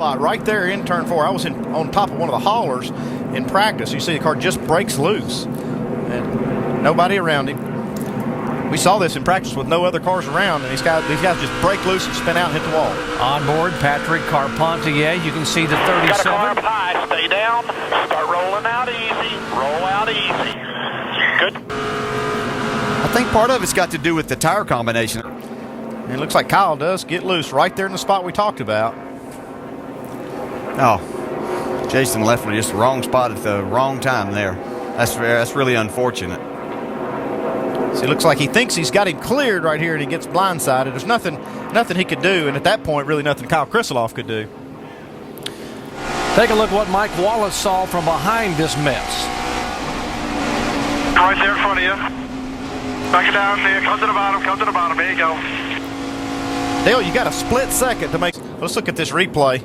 Right there in turn 4. I was on top of one of the haulers in practice. You see the car just breaks loose and nobody around him. We saw this in practice with no other cars around, and these guys just break loose and spin out and hit the wall. On board, Patrick Carpentier. You can see the 37. Got a car up high. Stay down. Start rolling out easy. Roll out easy. Good. I think part of it's got to do with the tire combination. And it looks like Kyle does get loose right there in the spot we talked about. Oh, Jason left in just the wrong spot at the wrong time there. That's really unfortunate. So it looks like he thinks he's got him cleared right here, and he gets blindsided. There's nothing he could do, and at that point, really nothing Kyle Krisiloff could do. Take a look at what Mike Wallace saw from behind this mess. Right there in front of you. Back it down there. Come to the bottom. Come to the bottom. There you go. Dale, you got a split second to make. Let's look at this replay.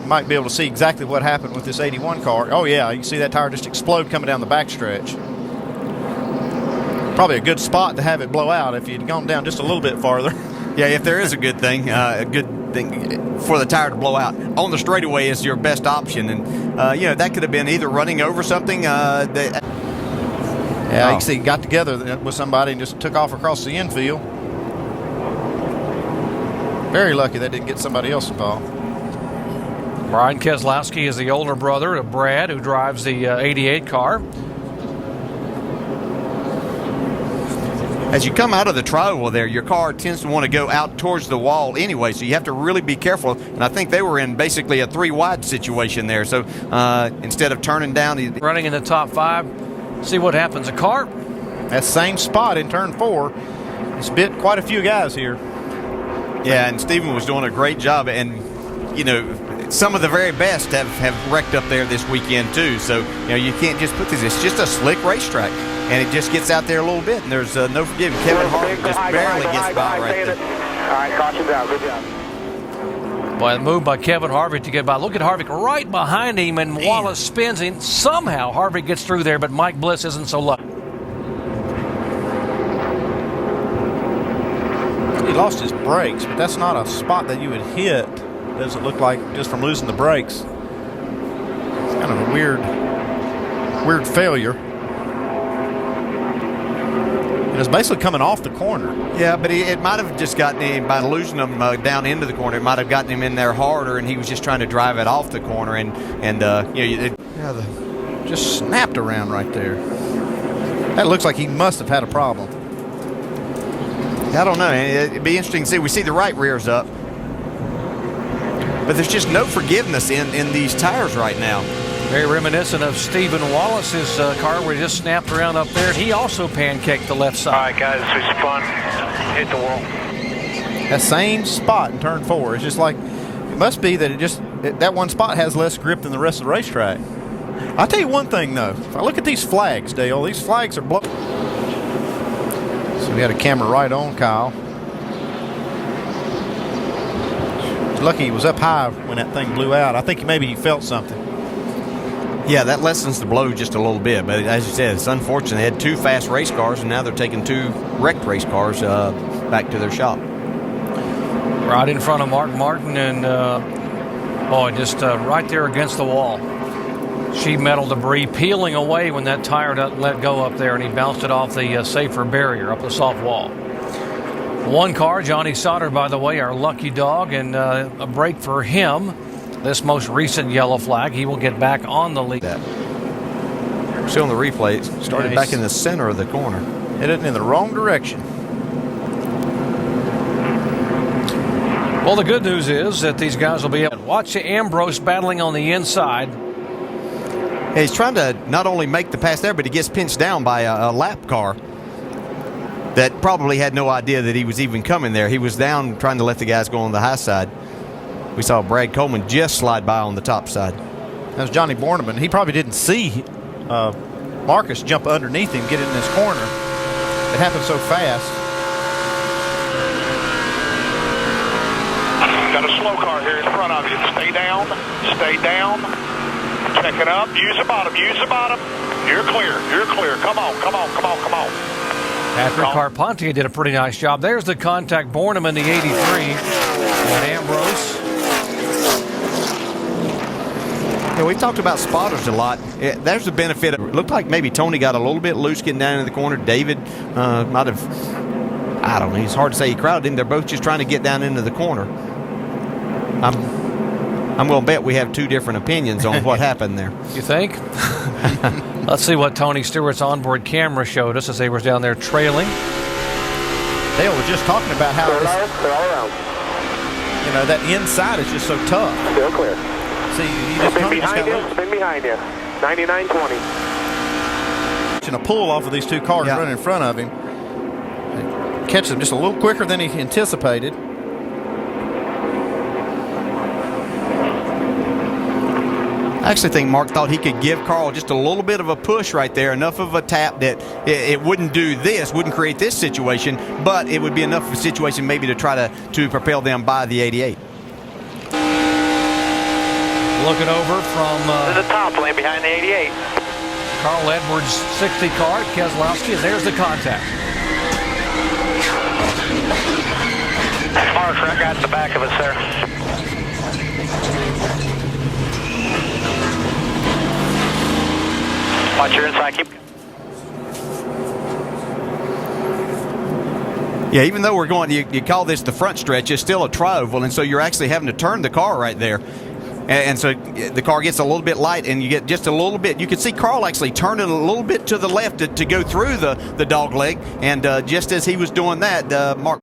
Might be able to see exactly what happened with this 81 car. Oh yeah, you can see that tire just explode coming down the backstretch. Probably a good spot to have it blow out if you'd gone down just a little bit farther. Yeah, if there is a good thing for the tire to blow out on the straightaway is your best option, and that could have been either running over something. You can see he got together with somebody and just took off across the infield. Very lucky that didn't get somebody else involved. Brian Keselowski is the older brother of Brad, who drives the 88 car. As you come out of the tri-oval there, your car tends to want to go out towards the wall anyway, so you have to really be careful. And I think they were in basically a 3-wide situation there. So instead of turning down... Running in the top 5, see what happens. A car. That same spot in turn 4. It's bit quite a few guys here. Yeah, and Stephen was doing a great job. And, some of the very best have wrecked up there this weekend too. So, you can't just put this. It's just a slick racetrack. And it just gets out there a little bit, and there's no forgiving. Kevin Harvick just barely gets by right there. All right, caution's out. Good job. Well, the move by Kevin Harvick to get by. Look at Harvick right behind him, and Wallace spins in. Somehow Harvick gets through there, but Mike Bliss isn't so lucky. He lost his brakes, but that's not a spot that you would hit. Doesn't look like just from losing the brakes. It's kind of a weird failure. It's basically coming off the corner. Yeah, but it might have just gotten him, by losing him down into the corner, it might have gotten him in there harder, and he was just trying to drive it off the corner, just snapped around right there. That looks like he must have had a problem. I don't know. It'd be interesting to see. We see the right rears up, but there's just no forgiveness in these tires right now. Very reminiscent of Stephen Wallace's car where he just snapped around up there. He also pancaked the left side. All right, guys, this was fun. Hit the wall. That same spot in turn 4. It's just like, it must be that that one spot has less grip than the rest of the racetrack. I'll tell you one thing, though. If I look at these flags, Dale, these flags are blown. So we had a camera right on Kyle. He's lucky he was up high when that thing blew out. I think maybe he felt something. Yeah, that lessens the blow just a little bit. But as you said, it's unfortunate. They had 2 fast race cars, and now they're taking 2 wrecked race cars back to their shop. Right in front of Mark Martin, and just right there against the wall. Sheet metal debris peeling away when that tire doesn't let go up there, and he bounced it off the safer barrier up the soft wall. One car, Johnny Sauter, by the way, our lucky dog, and a break for him. This most recent yellow flag, he will get back on the lead. See on the replay, it started back in the center of the corner. Hit it in the wrong direction. Well, the good news is that these guys will be able to watch Ambrose battling on the inside. Yeah, he's trying to not only make the pass there, but he gets pinched down by a lap car that probably had no idea that he was even coming there. He was down trying to let the guys go on the high side. We saw Brad Coleman just slide by on the top side. That was Johnny Borneman. He probably didn't see Marcus jump underneath him, get in this corner. It happened so fast. Got a slow car here in front of you. Stay down. Stay down. Check it up. Use the bottom. Use the bottom. You're clear. You're clear. Come on. Come on. Come on. Come on. Patrick Carpentier did a pretty nice job. There's the contact. Borneman, the 83. And Ambrose Yeah, we've talked about spotters a lot. There's the benefit. It looked like maybe Tony got a little bit loose getting down in the corner. David might have, I don't know, it's hard to say he crowded him. They're both just trying to get down into the corner. I'm going to bet we have two different opinions on what happened there. You think? Let's see what Tony Stewart's onboard camera showed us as they were down there trailing. Dale was just talking about how They're all around. that inside is just so tough. Still clear. See, you just Spin behind you. Spin behind you. 99.20. catching a pull off of these two cars running in front of him. Catches him just a little quicker than he anticipated. I actually think Mark thought he could give Carl just a little bit of a push right there, enough of a tap that it wouldn't do this, wouldn't create this situation, but it would be enough of a situation maybe to try to propel them by the 88. Looking over from the top lane behind the 88. Carl Edwards' 60 car, Keselowski, and there's the contact. Mark, I got in the back of us there. Watch your inside. Keep. Yeah, even though we're going, you call this the front stretch, it's still a tri-oval, and so you're actually having to turn the car right there. And so the car gets a little bit light, and you get just a little bit. You can see Carl actually turning a little bit to the left to go through the dog leg, and just as he was doing that, Mark